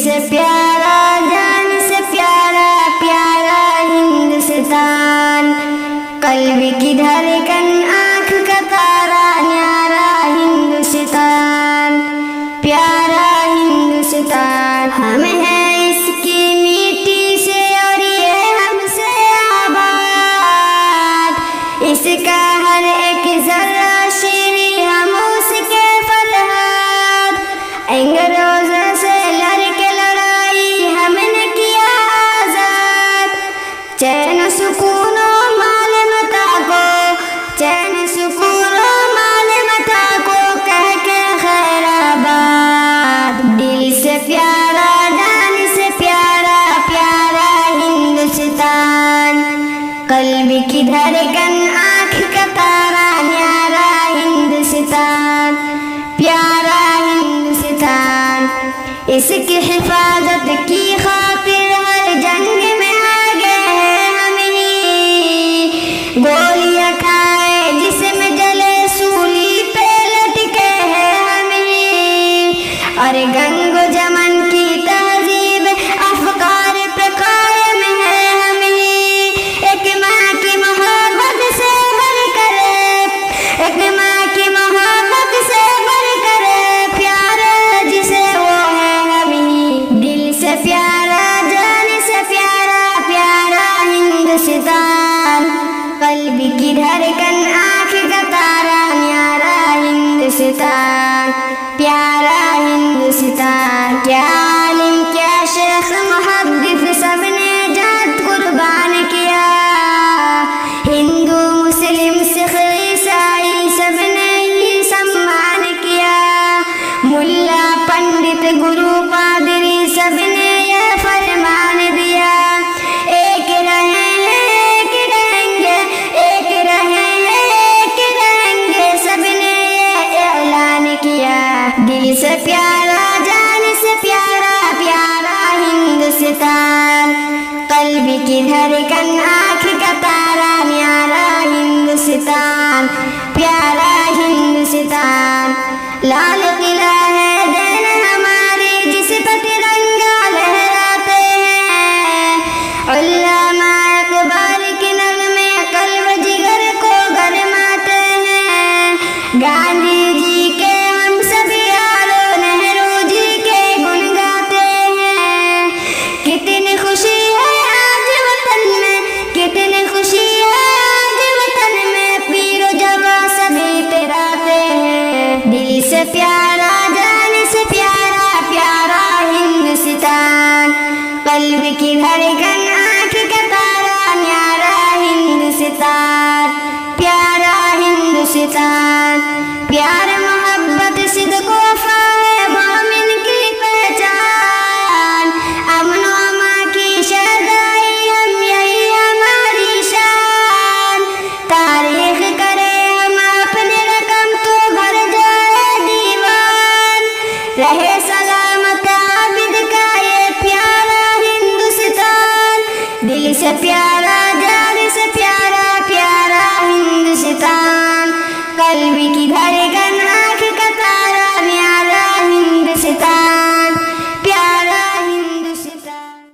سے پیارا جان سے پیارا پیارا ہندوستان، قلب کی دھڑکن آنکھ کا تارا نیارا ہندوستان، پیارا ہندوستان ہم ہیں اس کی مٹی سے اور یہ ہم سے آباد، اس کا ہر ایک ذرہ شیریں ہم اس کے فتحات، انگریزوں سے لڑ کے لڑائی ہم نے کیا آزاد، چین و سکون و مال متا کو، چین سکون و مال متا کو کہہ کے خیر آباد، دل سے پیارا جان سے پیارا پیارا ہندوستان، قلب کی دھڑکن آنکھ کا تارا نیارا ہندوستان، پیارا ہندوستان، اس کی حفاظت کی خاطر ہر جنگ میں آگے ہیں ہم ہی، گولیاں کھائے جسم جلے سولی پہ لٹکے ہیں ہم ہی، اور گنگ و جمن کی تہذیب افکار پہ قائم ہے ہم ہی، ایک ماں کی محبت سے بڑھ کر، ایک ماں کی محبت سے بڑھ کر پیارا جسے وہ ہے ہم ہی، دل سے پیارا جان سے پیارا پیارا ہندوستان، قلب کی دھڑکن آنکھ کا تارا نیارا ہندوستان، پیارا ہندوستان، کیا عالم کیا شیخ محدث سب نے جان قربان کیا، ہندو مسلم سکھ عیسائی سب نے ہی سمان کیا، ملا پنڈت گرو پادری سب نے یہ فرمان دیا، ایک رہیں ایک رہیں گے، ایک رہیں ایک رہیں گے، سب نے یہ اعلان کیا، دل سے پیارا جان سے پیارا پیارا ہندوستان، قلب کی دھڑکن آنکھ کا تارا نیارا ہندوستان، پیارا ہندوستان، لال قلعہ ہے دین ہماری جس پہ ترنگا لہراتے ہیں، علامہ اقبال کے نغمے قلب جگر کو گرماتے ہیں، گاندھی جی کے ہم سب یاروں نہرو جی کے گن گاتے ہیں، کتنی خوشی ہے آج وطن میں، کتنی خوشی ہے آج وطن میں، پیر و جوان سبھی پراتے ہیں، دل سے پیارا جان سے پیارا پیارا ہندوستان، قلب کی دھڑکن آنکھ کا تارا نیارا ہندوستان، پیارا ہندوستان، پیار محبت صدق و وفا ہے مومن کی پہچان، امن و امان کی شہدائی ہم یہی ہماری شان، تاریخ کرے ہم اپنے رقم تو بھر جائے دیوان، رہے سلامت عابد کا یہ پیارا ہندوستان، دل سے پیارا